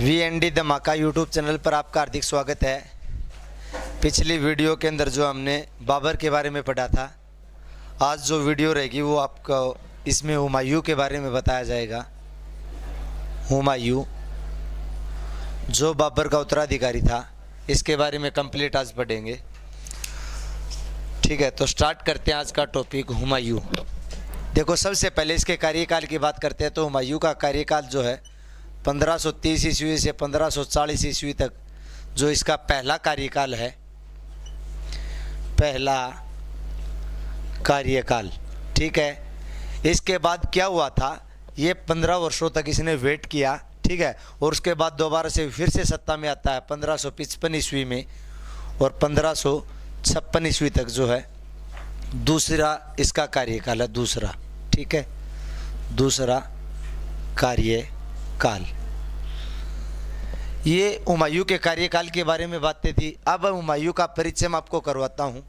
VND धमाका YouTube channel पर आपका हार्दिक स्वागत है। पिछली वीडियो के अंदर जो हमने बाबर के बारे में पढ़ा था, आज जो वीडियो रहेगी वो आपको इसमें हुमायूं के बारे में बताया जाएगा। हुमायूं जो बाबर का उत्तराधिकारी था, इसके बारे में कंप्लीट आज पढ़ेंगे। ठीक है, तो स्टार्ट करते हैं आज का टॉपिक हुमायूं। देखो, सबसे पहले इसके कार्यकाल की बात करते हैं तो हुमायूं का कार्यकाल जो है 1530 ईस्वी से 1540 ईस्वी तक जो इसका पहला कार्यकाल है, पहला कार्यकाल। ठीक है, इसके बाद क्या हुआ था, ये 15 वर्षों तक इसने वेट किया। ठीक है, और उसके बाद दोबारा से फिर से सत्ता में आता है 1555 ईस्वी में, और 1556 ईस्वी तक जो है दूसरा इसका कार्यकाल है, दूसरा। ठीक है, दूसरा कार्यकाल। ये हुमायूं के कार्यकाल के बारे में बातें थी। अब हुमायूं का परिचय मैं आपको करवाता हूँ।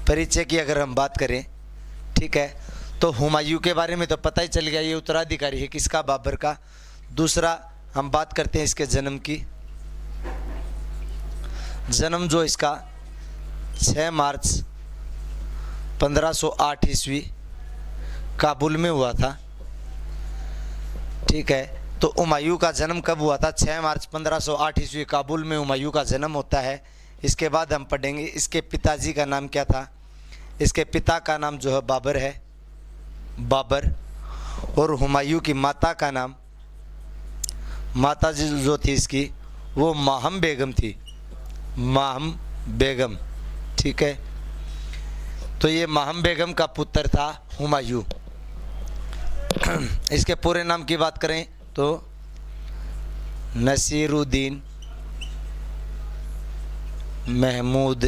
परिचय की अगर हम बात करें, ठीक है, तो हुमायूं के बारे में तो पता ही चल गया, ये उत्तराधिकारी है किसका, बाबर का। दूसरा हम बात करते हैं इसके जन्म की। जन्म जो इसका 6 मार्च 1508 ईस्वी काबुल में हुआ था। ठीक है, तो हुमायूं का जन्म कब हुआ था? 6 मार्च 1508 ईस्वी काबुल में हुमायूं का जन्म होता है। इसके बाद हम पढ़ेंगे इसके पिताजी का नाम क्या था। इसके पिता का नाम जो है बाबर है, बाबर। और हुमायूं की माता का नाम, माता जी जो थी इसकी, वो माहम बेगम थी, माहम बेगम। ठीक है, तो ये माहम बेगम का पुत्र था हुमायूं। इसके पूरे नाम की बात करें तो नसीरुद्दीन महमूद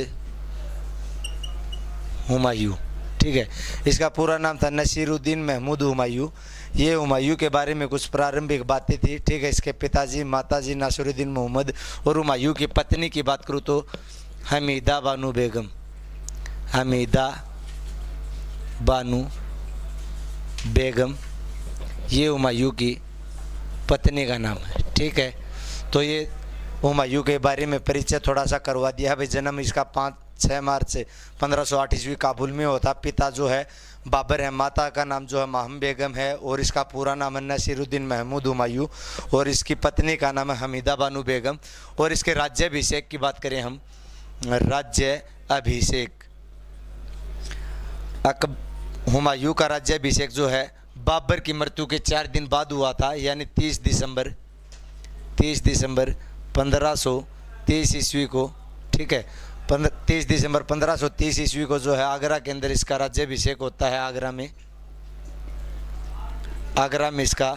हुमायूं। ठीक है, इसका पूरा नाम था नसीरुद्दीन महमूद हुमायूं। ये हुमायूं के बारे में कुछ प्रारंभिक बातें थी। ठीक है, इसके पिताजी, माताजी नासिरुद्दीन मोहम्मद, और हुमायूं की पत्नी की बात करूँ तो हमीदा बानो बेगम, हमीदा बानो बेगम, ये हुमायूं की पत्नी का नाम है। ठीक है, तो ये हुमायूं के बारे में परिचय थोड़ा सा करवा दिया। भाई, जन्म इसका 6 मार्च 1508 ईस्वी काबुल में होता। पिता जो है बाबर है, माता का नाम जो है माहम बेगम है, और इसका पूरा नाम है नसीरुद्दीन महमूद हुमायूं, और इसकी पत्नी का नाम है हमीदा बानो बेगम। और इसके राज्याभिषेक की बात करें हम, राज्य अभिषेक, हुमायूं का राज्याभिषेक जो है बाबर की मृत्यु के 4 दिन बाद हुआ था, यानी 30 दिसंबर 1530 ईस्वी को। ठीक है, 30 दिसंबर 1530 ईस्वी को जो है आगरा के अंदर इसका राज्याभिषेक होता है, आगरा में इसका।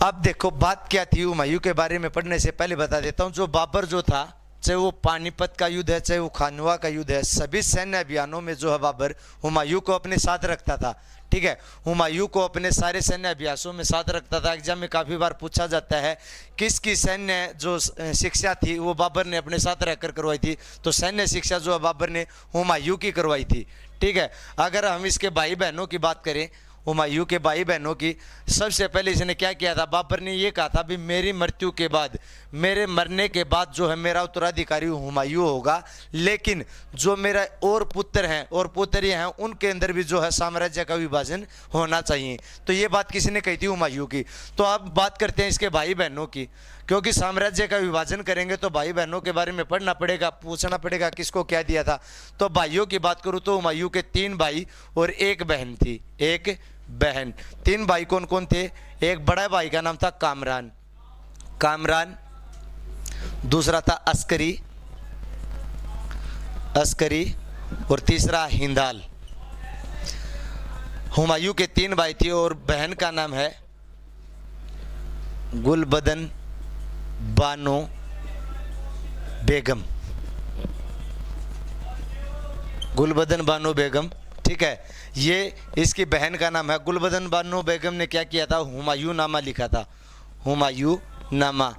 अब देखो, बात क्या थी हुमायूं के बारे में पढ़ने से पहले बता देता हूँ। जो बाबर जो था, चाहे वो पानीपत का युद्ध है, चाहे वो खानवा का युद्ध है, सभी सैन्य अभियानों में जो है बाबर हुमायूं को अपने साथ रखता था। ठीक है, हुमायूं को अपने सारे सैन्य अभ्यासों में साथ रखता था। एग्जाम में काफ़ी बार पूछा जाता है किसकी सैन्य जो शिक्षा थी वो बाबर ने अपने साथ रहकर करवाई थी, तो सैन्य शिक्षा जो है बाबर ने हुमायूं की करवाई थी। ठीक है, अगर हम इसके भाई बहनों की बात करें, हुमायूं के भाई बहनों की, सबसे पहले इसने क्या किया था, बाबर ने ये कहा था भी मेरी मृत्यु के बाद, मेरे मरने के बाद जो है मेरा उत्तराधिकारी हुमायूं होगा, लेकिन जो मेरा और पुत्र हैं और पुत्री हैं उनके अंदर भी जो है साम्राज्य का विभाजन होना चाहिए। तो ये बात किसने कही थी? हुमायूं की। तो अब बात करते हैं इसके भाई बहनों की, क्योंकि साम्राज्य का विभाजन करेंगे तो भाई बहनों के बारे में पढ़ना पड़ेगा, पूछना पड़ेगा किसको क्या दिया था। तो भाइयों की बात करूँ तो हुमायूं के 3 भाई और 1 बहन थी, 1 बहन। 3 भाई कौन कौन थे? एक बड़ा भाई का नाम था कामरान, दूसरा था अस्करी, और तीसरा हिंदाल। हुमायूं के 3 भाई थे और बहन का नाम है गुलबदन बानो बेगम, गुलबदन बानो बेगम। ठीक है, ये इसकी बहन का नाम है। गुलबदन बानो बेगम ने क्या किया था? हुमायूं नामा लिखा था, हुमायूं नामा।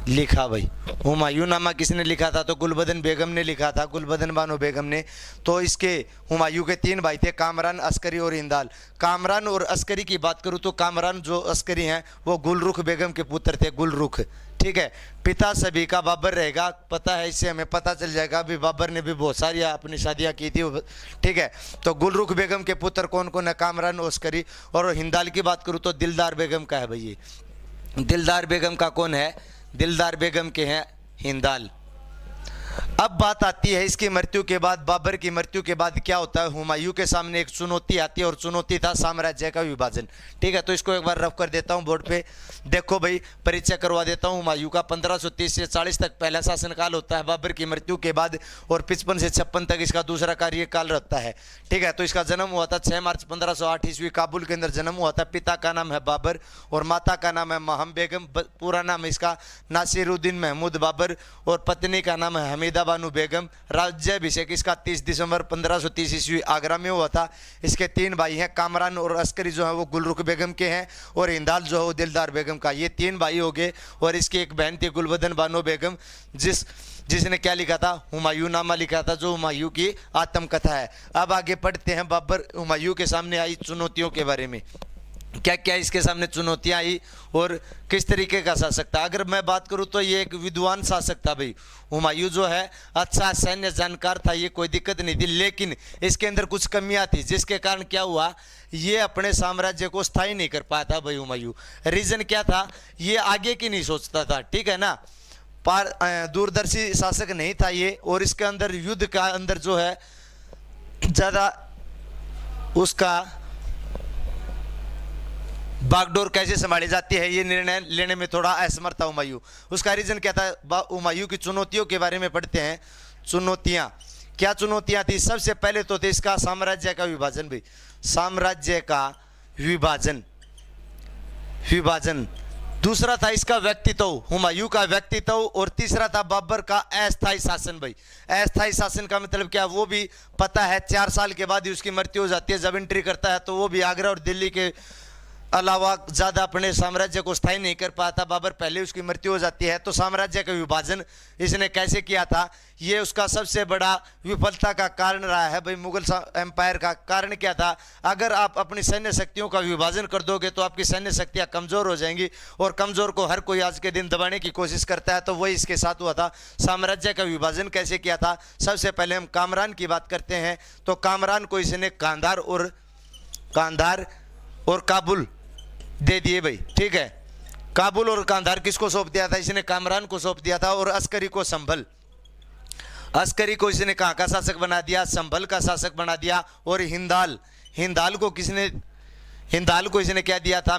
लिखा भाई। हुमायूं नामा किसने लिखा था? तो गुलबदन बेगम ने लिखा था, गुलबदन बानो बेगम ने। तो इसके हुमायूं के 3 भाई थे, कामरान, अस्करी और हिंदाल। कामरान और अस्करी की बात करूँ तो कामरान जो अस्करी हैं वो गुलरुख बेगम के पुत्र थे, गुलरुख। ठीक है, पिता सभी का बाबर रहेगा, पता है, इससे हमें पता चल जाएगा अभी बाबर ने भी बहुत सारी अपनी शादियाँ की थी। ठीक है, तो गुलरुख बेगम के पुत्र कौन कौन है? कामरान, अस्करी। और हिंदाल की बात करूँ तो दिलदार बेगम का है भाई ये। दिलदार बेगम का कौन है? दिलदार बेगम के हैं हिंदाल। अब बात आती है इसकी मृत्यु के बाद, बाबर की मृत्यु के बाद क्या होता है? हुमायूं के सामने एक चुनौती आती है और चुनौती था साम्राज्य का विभाजन। ठीक है, तो इसको एक बार रफ कर देता हूं बोर्ड पे। देखो भाई, परिचय करवा देता हूं। हुमायूं का 1530 से 40 तक पहला शासनकाल होता है बाबर की मृत्यु के बाद, और 55 से 56 तक इसका दूसरा कार्यकाल रहता है। ठीक है, तो इसका जन्म हुआ था 6 मार्च 1508 ईस्वी, काबुल के अंदर जन्म हुआ था। पिता का नाम है बाबर और माता का नाम है महम बेगम। पूरा नाम इसका नासिरुद्दीन महमूद बाबर, और पत्नी का नाम है हमीदा बानू बेगम। राज्याभिषेक इसका 30 दिसंबर 1530 ईस्वी आगरा में हुआ था। इसके 3 भाई हैं, कामरान और अस्करी जो है वो गुलरुख बेगम के हैं, और हिंदाल जो है वो दिलदार बेगम का। ये 3 भाई हो गए, और इसकी एक बहन थी गुलबदन बानो बेगम, जिसने क्या लिखा था? हुमायूं नामा लिखा था, जो हुमायूं की आत्मकथा है। अब आगे पढ़ते हैं बाबर हुमायूं के सामने आई चुनौतियों के बारे में। क्या क्या इसके सामने चुनौतियां आई और किस तरीके का शासक था? अगर मैं बात करूं तो ये एक विद्वान शासक था भाई। हुमायूं जो है अच्छा सैन्य जानकार था, ये कोई दिक्कत नहीं थी, लेकिन इसके अंदर कुछ कमियां थी, जिसके कारण क्या हुआ, ये अपने साम्राज्य को स्थायी नहीं कर पाया था भाई हुमायूं। रीजन क्या था? ये आगे की नहीं सोचता था। ठीक है ना, दूरदर्शी शासक नहीं था ये, और इसके अंदर युद्ध का अंदर जो है ज़्यादा उसका बागडोर कैसे संभाली जाती है ये निर्णय लेने में थोड़ा असमर्थ था हुमायूं। उसका रीजन क्या था? हुमायूं की चुनौतियों के बारे में पढ़ते हैं। चुनौतियां, क्या चुनौतियां थी? सबसे पहले तो थे इसका साम्राज्य का विभाजन भाई, साम्राज्य का विभाजन। दूसरा था इसका व्यक्तित्व, हुमायूं का व्यक्तित्व, और तीसरा था बाबर का अस्थायी शासन भाई। अस्थायी शासन का मतलब क्या? वो भी पता है 4 साल के बाद ही उसकी मृत्यु हो जाती है। जब एंट्री करता है तो वो भी आगरा और दिल्ली के अलावा ज़्यादा अपने साम्राज्य को स्थायी नहीं कर पाता बाबर, पहले उसकी मृत्यु हो जाती है। तो साम्राज्य का विभाजन इसने कैसे किया था? ये उसका सबसे बड़ा विफलता का कारण रहा है भाई। मुगल एम्पायर का कारण क्या था? अगर आप अपनी सैन्य शक्तियों का विभाजन कर दोगे तो आपकी सैन्य शक्तियाँ कमज़ोर हो जाएंगी, और कमज़ोर को हर कोई आज के दिन दबाने की कोशिश करता है। तो वही इसके साथ हुआ था। साम्राज्य का विभाजन कैसे किया था? सबसे पहले हम कामरान की बात करते हैं। तो कामरान को इसने कांधार और काबुल दे दिए भाई। ठीक है, काबुल और कांधार किसको सौंप दिया था? इसने कामरान को सौंप दिया था। और अस्करी को संभल, अस्करी को इसने कहाँ का शासक बना दिया? संभल का शासक बना दिया। और हिंदाल को इसने क्या दिया था?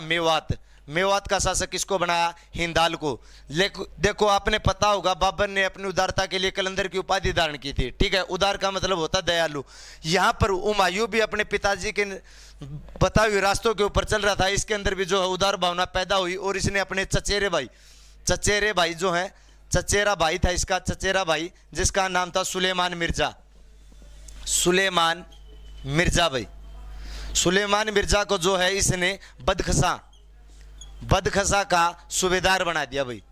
मेवात का शासक किसको बनाया? हिंदाल को। देखो, आपने पता होगा बाबर ने अपनी उदारता के लिए कलंदर की उपाधि धारण की थी। ठीक है, उदार का मतलब होता दयालु। यहाँ पर हुमायूं भी अपने पिताजी के बताए हुए रास्तों के ऊपर चल रहा था। इसके अंदर भी जो है उदार भावना पैदा हुई, और इसने अपने चचेरे भाई जो है, चचेरा भाई था इसका, चचेरा भाई जिसका नाम था सुलेमान मिर्जा भाई। सुलेमान मिर्जा को जो है इसने बदखसा का सूबेदार बना दिया भाई,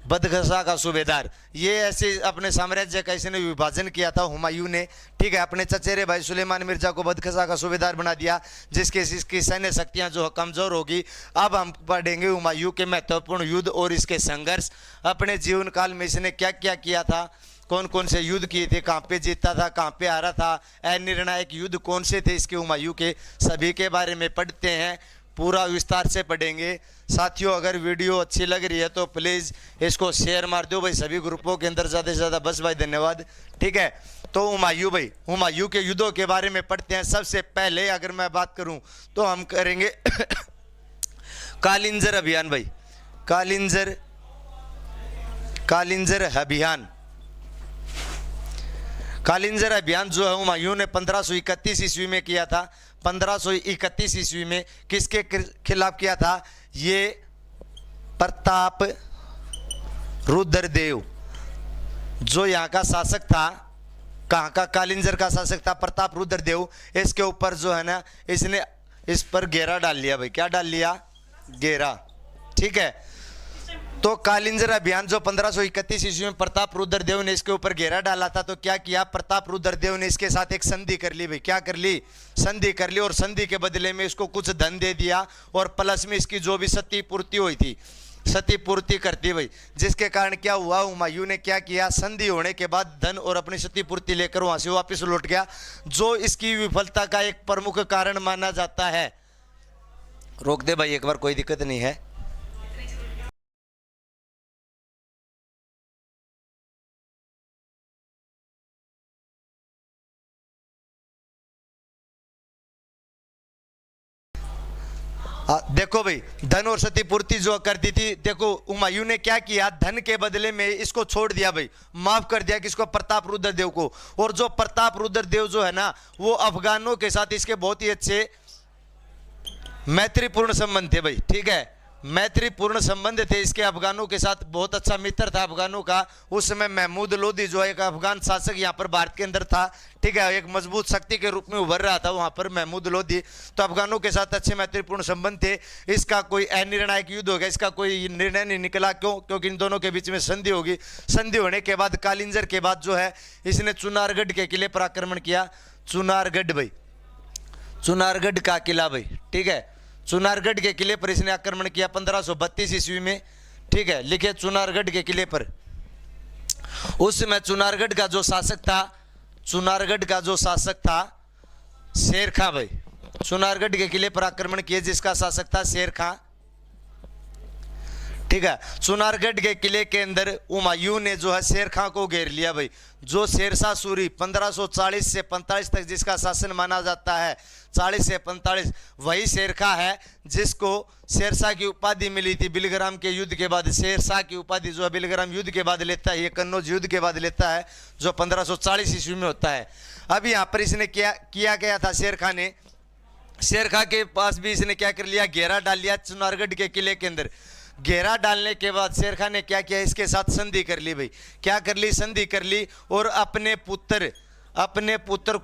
बदखसा का सूबेदार। ये ऐसे अपने साम्राज्य का इसने विभाजन किया था हुमायूं ने। ठीक है, अपने चचेरे भाई सुलेमान मिर्जा को बदखसा का सूबेदार बना दिया, जिसके इसकी सैन्य शक्तियां जो कमज़ोर होगी। अब हम पढ़ेंगे हुमायूं के महत्वपूर्ण युद्ध और इसके संघर्ष। अपने जीवन काल में इसने क्या क्या किया था, कौन कौन से युद्ध किए थे, कहाँ पे जीता था, कहाँ पे हारा था, निर्णायक युद्ध कौन से थे इसके हुमायूं के, सभी के बारे में पढ़ते हैं। पूरा विस्तार से पढ़ेंगे। साथियों, अगर वीडियो अच्छी लग रही है तो प्लीज़ इसको शेयर मार दो भाई सभी ग्रुपों के अंदर, ज़्यादा से ज़्यादा। बस भाई, धन्यवाद। ठीक है, तो हुमायूं के युद्धों के बारे में पढ़ते हैं। सबसे पहले अगर मैं बात करूं तो हम करेंगे कालिंजर अभियान भाई, कालिंजर अभियान जो है हुमायूं ने 1531 ईस्वी में किया था। 1531 ईस्वी में किसके खिलाफ किया था? ये प्रताप रुद्रदेव जो यहाँ का शासक था, कहाँ का? कालिंजर का शासक था प्रताप रुद्रदेव। इसके ऊपर जो है ना, इसने इस पर घेरा डाल लिया भाई। क्या डाल लिया? घेरा। ठीक है, तो कालिंजर अभियान जो 1531 ईस्वी में प्रताप रुद्रदेव ने इसके ऊपर घेरा डाला था, तो क्या किया प्रताप रुद्रदेव ने इसके साथ एक संधि कर ली भाई। क्या कर ली? संधि कर ली, और संधि के बदले में इसको कुछ धन दे दिया, और प्लस में इसकी जो भी सती पूर्ति हुई थी, सती पूर्ति करती भाई। जिसके कारण क्या हुआ, हुमायूं ने क्या किया, संधि होने के बाद धन और अपनी सती पूर्ति लेकर वहां से वापस लौट गया, जो इसकी विफलता का एक प्रमुख कारण माना जाता है। रोक दे भाई एक बार, कोई दिक्कत नहीं है। देखो भाई, धन और सती पूर्ति जो कर दी थी, देखो हुमायूं ने क्या किया, धन के बदले में इसको छोड़ दिया भाई, माफ कर दिया किसको, प्रताप रुद्रदेव को। और जो प्रताप रुद्रदेव जो है ना, वो अफगानों के साथ इसके बहुत ही अच्छे मैत्रीपूर्ण संबंध थे भाई, ठीक है, मैत्रीपूर्ण संबंध थे इसके अफगानों के साथ, बहुत अच्छा मित्र था अफगानों का। उस समय महमूद लोदी जो एक अफगान शासक यहाँ पर भारत के अंदर था, ठीक है, एक मजबूत शक्ति के रूप में उभर रहा था वहाँ पर महमूद लोदी। तो अफगानों के साथ अच्छे मैत्रीपूर्ण संबंध थे। इसका कोई अनिर्णायक युद्ध हो गया, इसका कोई निर्णय नहीं निकला, क्यों? क्योंकि इन दोनों के बीच में संधि होगी। संधि होने के बाद कालिंजर के बाद जो है, इसने चुनारगढ़ के किले पर आक्रमण किया। चुनारगढ़ भाई, चुनारगढ़ का किला भाई, ठीक है, चुनारगढ़ के किले पर इसने आक्रमण किया 1532 ईस्वी में, ठीक है, लिखे चुनारगढ़ के किले पर। उस समय चुनारगढ़ का जो शासक था, चुनारगढ़ का जो शासक था शेर खां भाई, चुनारगढ़ के किले पर आक्रमण किए जिसका शासक था शेर खां, ठीक है। चुनारगढ़ के किले के अंदर हुमायूं ने जो है शेर खां को घेर लिया भाई। जो शेरशाह सूरी 1540 से 45 तक जिसका शासन माना जाता है, 40 से 45, वही शेर खां है जिसको शेरशाह की उपाधि मिली थी बिलग्राम के युद्ध के बाद। शेरशाह की उपाधि जो है बिलग्राम युद्ध के बाद लेता है, ये कन्नौज युद्ध के बाद लेता है, जो 1540 ईस्वी में होता है। अब यहाँ पर इसने किया गया था शेर खां ने, शेर खां के पास भी इसने क्या कर लिया, घेरा डाल लिया चुनारगढ़ के किले के अंदर। घेरा डालने के बाद शेर खां ने क्या किया, इसके साथ संधि कर ली भाई। क्या कर ली? संधि कर ली, और अपने पुत्र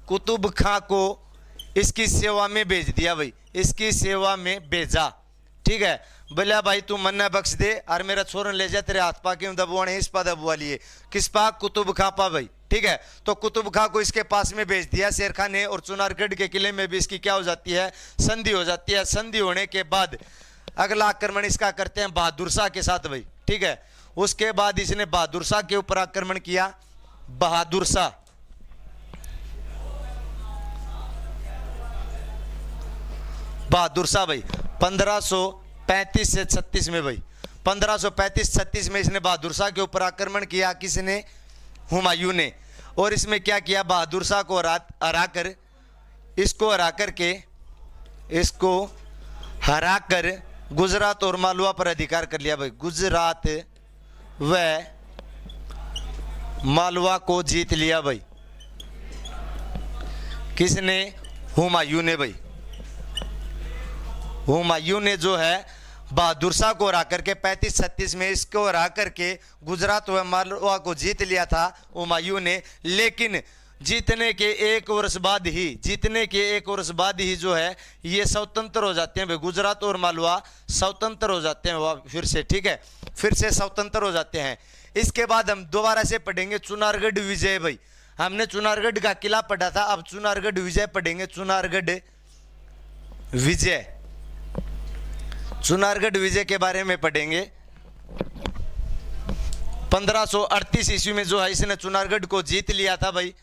कुतुब खां को इसकी सेवा में भेज दिया भाई, इसकी सेवा में भेजा, ठीक है। बोला भाई तू मन्ना बख्श दे और मेरा छोरन ले जा, तेरे हाथ पा के दबुआने इस पा दबुआ लिए, किस पा? कुतुब खां पा भाई, ठीक है। तो कुतुब खां को इसके पास में भेज दिया शेर खां ने, और चुनारगढ़ के किले में भी इसकी क्या हो जाती है, संधि हो जाती है। संधि होने के बाद अगला आक्रमण इसका करते हैं बहादुर शाह के साथ भाई, ठीक है। उसके बाद इसने बहादुर शाह के ऊपर आक्रमण किया। बहादुर शाह भाई 1535 से 36 में भाई, 1535-36 में इसने बहादुर शाह के ऊपर आक्रमण किया। किसने? हुमायूं ने। और इसमें क्या किया, बहादुर शाह को इसको हराकर गुजरात और मालवा पर अधिकार कर लिया भाई। गुजरात व मालवा को जीत लिया भाई। किसने? हुमायूं ने भाई। हुमायूं ने जो है बहादुर शाह को हरा करके 35-36 में इसको हरा करके गुजरात व मालवा को जीत लिया था हुमायूं ने। लेकिन जीतने के एक वर्ष बाद ही जो है ये स्वतंत्र हो जाते हैं भाई। गुजरात और मालवा स्वतंत्र हो जाते हैं फिर से, ठीक है, फिर से स्वतंत्र हो जाते हैं। इसके बाद हम दोबारा से पढ़ेंगे चुनारगढ़ विजय भाई। हमने चुनारगढ़ का किला पढ़ा था, अब चुनारगढ़ विजय पढ़ेंगे। चुनारगढ़ विजय के बारे में पढ़ेंगे। 1538 ईस्वी में जो है इसने चुनारगढ़ को जीत लिया था भाई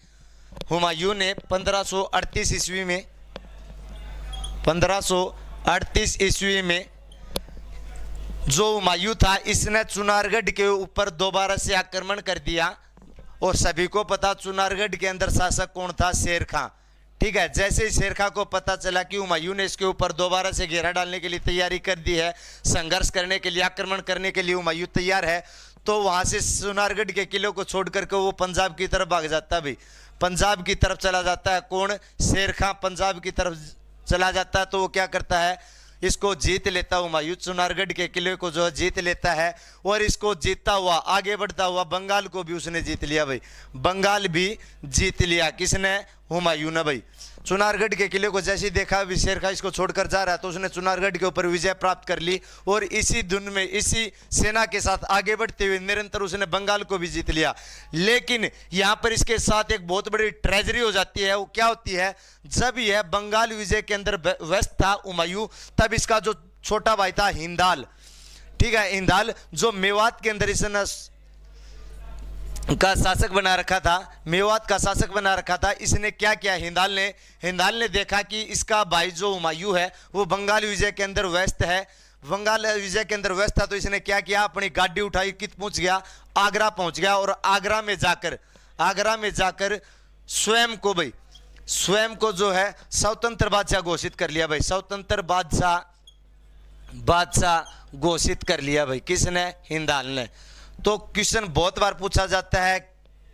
हुमायूं ने। 1538 ईस्वी में जो हुमायूं था इसने चुनारगढ़ के ऊपर दोबारा से आक्रमण कर दिया। और सभी को पता चुनारगढ़ के अंदर शासक कौन था? शेर खां, ठीक है। जैसे ही शेर खां को पता चला कि हुमायूं ने इसके ऊपर दोबारा से घेरा डालने के लिए तैयारी कर दी है, संघर्ष करने के लिए, आक्रमण करने के लिए हुमायूं तैयार है, तो वहां से चुनारगढ़ के किले को छोड़ करके वो पंजाब की तरफ भाग जाता है भाई। पंजाब की तरफ चला जाता है। कौन? शेर खां पंजाब की तरफ चला जाता है। तो वो क्या करता है, इसको जीत लेता हुमायूं, चुनारगढ़ के किले को जो जीत लेता है। और इसको जीतता हुआ आगे बढ़ता हुआ बंगाल को भी उसने जीत लिया भाई। बंगाल भी जीत लिया। किसने? हुमायूं ने भाई। चुनारगढ़ के किले को जैसे ही देखा भी शेर खां इसको छोड़कर जा रहा है, तो उसने चुनारगढ़ के ऊपर विजय प्राप्त कर ली और इसी धुन में इसी सेना के साथ आगे बढ़ते हुए निरंतर उसने बंगाल को भी जीत लिया। लेकिन यहां पर इसके साथ एक बहुत बड़ी ट्रेजरी हो जाती है। वो क्या होती है, जब यह बंगाल विजय के अंदर व्यस्त था हुमायूं, तब इसका जो छोटा भाई था हिंदाल, ठीक है, हिंदाल जो मेवात के अंदर इसने का शासक बना रखा था, मेवात का शासक बना रखा था, इसने क्या किया, हिंदाल ने देखा कि इसका भाई जो हुमायूं है वो बंगाल विजय के अंदर व्यस्त है, बंगाल विजय के अंदर व्यस्त था, तो इसने क्या किया, अपनी गाड़ी उठाई, कित पहुंच गया, आगरा पहुंच गया और आगरा में जाकर स्वयं को जो है स्वतंत्र बादशाह घोषित कर लिया भाई, स्वतंत्र बादशाह घोषित कर लिया भाई। किसने, हिंदाल ने। तो क्वेश्चन बहुत बार पूछा जाता है,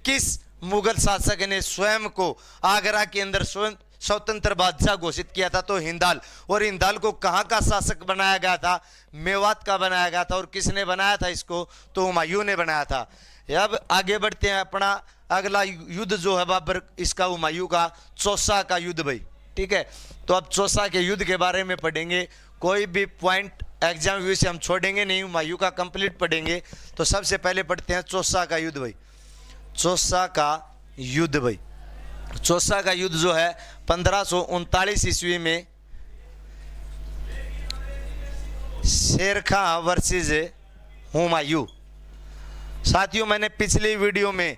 किस मुगल शासक ने स्वयं को आगरा के अंदर स्वतंत्र बादशाह घोषित किया था, तो हिंदाल। और हिंदाल को कहां का शासक बनाया गया था, मेवात का बनाया गया था। और किसने बनाया था इसको, तो हुमायूं ने बनाया था। अब आगे बढ़ते हैं, अपना अगला युद्ध जो है बाबर इसका हुमायूं का, चौसा का युद्ध भाई, ठीक है। तो अब चौसा के युद्ध के बारे में पढ़ेंगे, कोई भी पॉइंट एग्जाम व्यू से हम छोड़ेंगे नहीं, हुमायूं का कंप्लीट पढ़ेंगे। तो सबसे पहले पढ़ते हैं चौसा का युद्ध भाई। चौसा का युद्ध भाई, चौसा का युद्ध जो है 1539 ईस्वी में शेर खां वर्सेस हुमायूं। साथियों, मैंने पिछली वीडियो में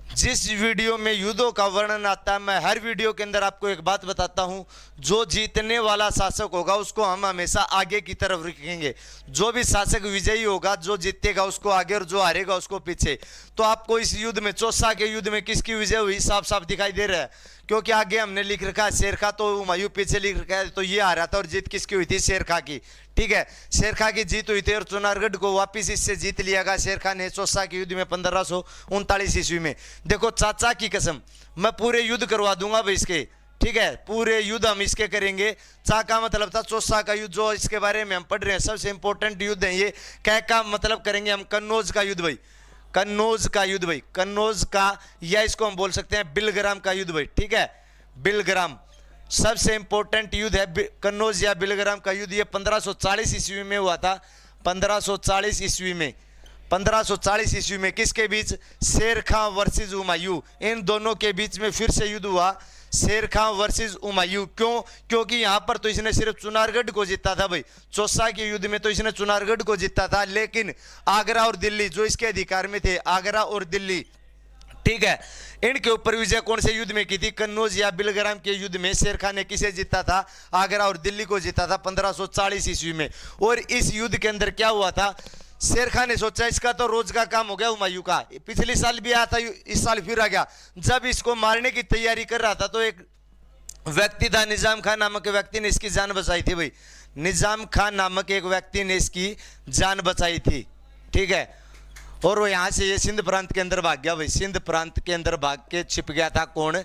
जिस वीडियो में युद्धों का वर्णन आता है, मैं हर वीडियो के अंदर आपको एक बात बताता हूं, जो जीतने वाला शासक होगा उसको हम हमेशा आगे की तरफ रखेंगे। जो भी शासक विजयी होगा, जो जीतेगा उसको आगे और जो हारेगा उसको पीछे। तो आपको इस युद्ध में, चौसा के युद्ध में किसकी विजय हुई साफ साफ दिखाई दे रहा है, क्योंकि आगे हमने लिख रखा है शेर खां, तो हुमायूं पीछे लिख रखा है, तो ये आ रहा था। और जीत किसकी हुई थी, शेर खां की, ठीक है, शेर खां की जीत हुई थी। और चुनारगढ़ को वापिस इससे जीत लिया गया शेर खां ने चौसा के युद्ध में 1539 ईस्वी में। देखो चाचा की कसम, मैं पूरे युद्ध करवा दूंगा भाई इसके, ठीक है, पूरे युद्ध हम इसके करेंगे। चा का मतलब था चौसा का युद्ध, जो इसके बारे में हम पढ़ रहे हैं, सबसे इंपॉर्टेंट युद्ध है ये। कै का मतलब करेंगे हम कन्नौज का युद्ध भाई, कन्नौज का युद्ध भाई, कन्नौज का, या इसको हम बोल सकते हैं बिलग्राम का युद्ध भाई, ठीक है, बिलग्राम सबसे इंपॉर्टेंट युद्ध है, कन्नौज या बिलग्राम का युद्ध। ये 1540 ईस्वी में हुआ था, 1540 ईस्वी में, 1540 ईस्वी में किसके बीच, शेर खां वर्सेस हुमायूं, इन दोनों के बीच में फिर से युद्ध हुआ, शेर खां वर्सेस हुमायूं। क्यों, क्योंकि यहां पर तो इसने सिर्फ चुनारगढ़ को जीता था भाई, चौसा के युद्ध में तो इसने चुनारगढ़ को जीता था, लेकिन आगरा और दिल्ली जो इसके अधिकार में थे, आगरा और दिल्ली, ठीक है, इनके ऊपर विजय कौन से युद्ध में की थी, कन्नौज या बिलग्राम के युद्ध में शेर खां ने किसे जीता था, आगरा और दिल्ली को जीता था 1540 ईस्वी में। और इस युद्ध के अंदर क्या हुआ था, शेर खां ने सोचा इसका तो रोज का काम हो गया हुमायूं का, पिछले साल भी आया था, इस साल फिर आ गया। जब इसको मारने की तैयारी कर रहा था, तो एक व्यक्ति था, निजाम खान नामक व्यक्ति ने इसकी जान बचाई थी भाई, निजाम खान नामक एक व्यक्ति ने इसकी जान बचाई थी, ठीक है। और वो यहाँ से ये सिंध प्रांत के अंदर भाग गया भाई, सिंध प्रांत के अंदर भाग के छिप गया था, कौन,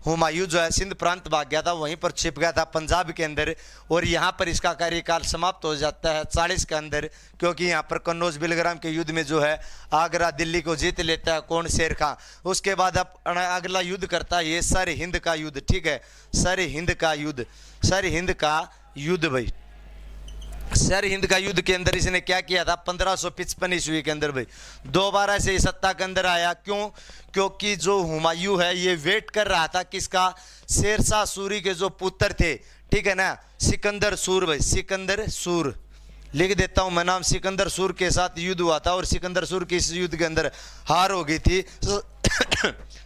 हुमायूं जो है सिंध प्रांत भाग गया था, वहीं पर छिप गया था पंजाब के अंदर। और यहाँ पर इसका कार्यकाल समाप्त हो जाता है 40 के अंदर, क्योंकि यहाँ पर कन्नौज बिलग्राम के युद्ध में जो है आगरा दिल्ली को जीत लेता है, कौन, शेर खां। उसके बाद अब अगला युद्ध करता है ये सर हिंद का युद्ध, ठीक है, सर हिंद का युद्ध, सर हिंद का युद्ध भाई। सर हिंद का युद्ध के अंदर इसने क्या किया था, 1555 ईस्वी के अंदर भाई दोबारा से सत्ता के अंदर आया। क्यों, क्योंकि जो हुमायूं है ये वेट कर रहा था किसका, शेरशाह सूरी के जो पुत्र थे, ठीक है ना, सिकंदर सूर भाई, सिकंदर सूर लिख देता हूं मैं नाम, सिकंदर सूर के साथ युद्ध हुआ था और सिकंदर सूर की इस युद्ध के अंदर हार हो गई थी।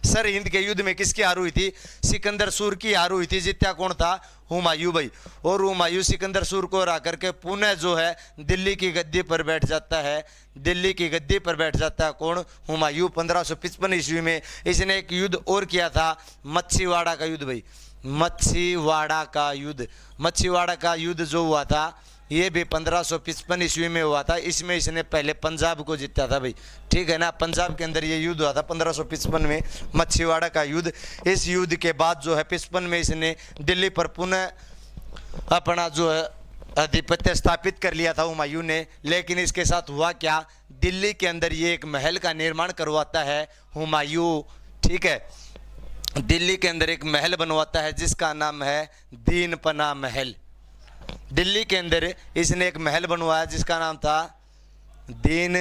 सर हिंद के युद्ध में किसकी हार हुई थी, सिकंदर सूर की हार हुई थी। जीत्या कौन था, हुमायूं भाई। और हुमायूं सिकंदर सूर को हरा करके पुनः जो है दिल्ली की गद्दी पर बैठ जाता है, दिल्ली की गद्दी पर बैठ जाता है कौन, हुमायूं। 1555 ईस्वी में इसने एक युद्ध और किया था, मच्छीवाड़ा का युद्ध भाई, मच्छीवाड़ा का युद्ध। मच्छीवाड़ा का युद्ध जो हुआ था ये भी 1555 ईस्वी में हुआ था। इसमें इसने पहले पंजाब को जीता था भाई, ठीक है ना, पंजाब के अंदर ये युद्ध हुआ था 1555 में, मच्छीवाड़ा का युद्ध। इस युद्ध के बाद जो है 55 में इसने दिल्ली पर पुनः अपना जो है आधिपत्य स्थापित कर लिया था हुमायूं ने। लेकिन इसके साथ हुआ क्या, दिल्ली के अंदर ये एक महल का निर्माण करवाता है हुमायूं, ठीक है। दिल्ली के अंदर एक महल बनवाता है जिसका नाम है दीन पनाह महल। दिल्ली के अंदर इसने एक महल बनवाया जिसका नाम था दीन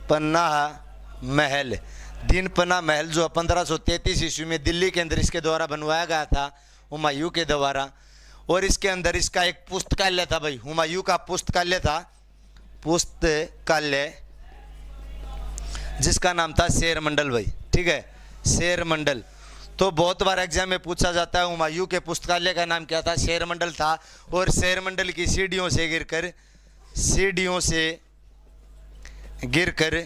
पनाह महल। दीन पनाह महल जो 1533 ईस्वी में दिल्ली के अंदर इसके द्वारा बनवाया गया था हुमायूं के द्वारा। और इसके अंदर इसका एक पुस्तकालय था भाई, हुमायूं का पुस्तकालय था, पुस्तकालय जिसका नाम था शेर मंडल भाई। ठीक है, शेर मंडल। तो बहुत बार एग्जाम में पूछा जाता है हुमायूं के पुस्तकालय का नाम क्या था, शेर मंडल था। और शेर मंडल की सीढ़ियों से गिरकर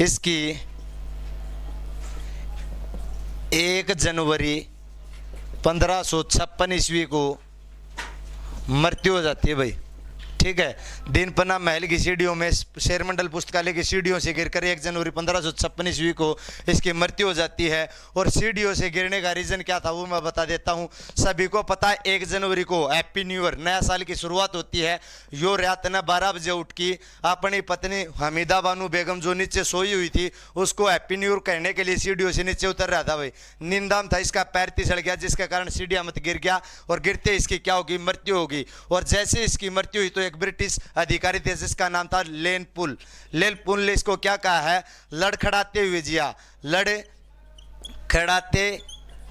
इसकी 1 जनवरी 1556 ईस्वी को मृत्यु हो जाती है भाई। ठीक है, दीन पनाह महल की सीढ़ियों में, शेर मंडल पुस्तकालय की सीढ़ियों से गिरकर 1 जनवरी 1556 ईस्वी को इसकी मृत्यु हो जाती है। और सीढ़ियों से गिरने का रीज़न क्या था वो मैं बता देता हूँ। सभी को पता है 1 जनवरी को हैप्पी न्यू ईयर, नया साल की शुरुआत होती है। यो रात ने 12 बजे उठ की अपनी पत्नी हमीदा बानू बेगम जो नीचे सोई हुई थी उसको हैप्पी न्यू ईयर कहने के लिए सीढ़ियों से नीचे उतर रहा था भाई। नींदाम था, इसका पैर फिसल गया जिसके कारण सीढ़ियाँ मत गिर गया और गिरते इसकी क्या होगी, मृत्यु होगी। और जैसे इसकी मृत्यु हुई तो एक ब्रिटिश अधिकारी थे जिसका नाम था लेनपुल ने इसको क्या कहा है, लड़खड़ाते हुए जिया, लड़खड़ाते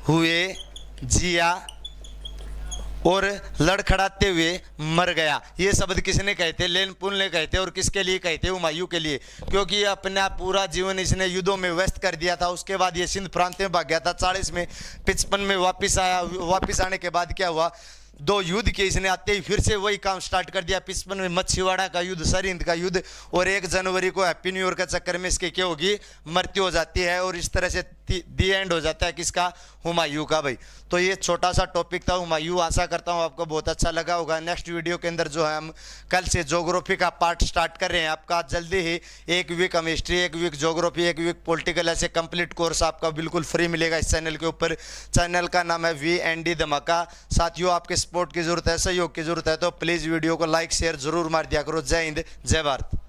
हुए जिया और लड़खड़ाते हुए मर गया। ये शब्द किसने कहे थे, लेनपुल ने कहे थे। और किसके लिए कहे थे, हुमायूं के लिए, क्योंकि ये अपना पूरा जीवन इसने युद्धों में व्यस्त कर दिया था। उसके बाद ये सिंध प्रांत में भाग गया था, 40 में 55 में वापस आया। वापस आने के बाद क्या हुआ, 2 युद्ध के इसने आते ही फिर से वही काम स्टार्ट कर दिया। 55 में मच्छीवाड़ा का युद्ध, सरहिंद का युद्ध, और 1 जनवरी को हैप्पी न्यू ईयर के चक्कर में इसकी क्या होगी, मृत्यु हो जाती है। और इस तरह से दी एंड हो जाता है किसका, हुमायूं का भाई। तो ये छोटा सा टॉपिक था हुमायूं। आशा करता हूँ आपको बहुत अच्छा लगा होगा। नेक्स्ट वीडियो के अंदर जो है हम कल से ज्योग्राफी का पार्ट स्टार्ट कर रहे हैं आपका। जल्दी ही 1 वीक हम history, 1 week geography, 1 week political, ऐसे कंप्लीट कोर्स आपका बिल्कुल फ्री मिलेगा इस चैनल के ऊपर। चैनल का नाम है VND धमाका। साथियों आपके सपोर्ट की जरूरत है, सहयोग की जरूरत है, तो प्लीज़ वीडियो को लाइक शेयर जरूर मार दिया करो। जय हिंद, जय भारत।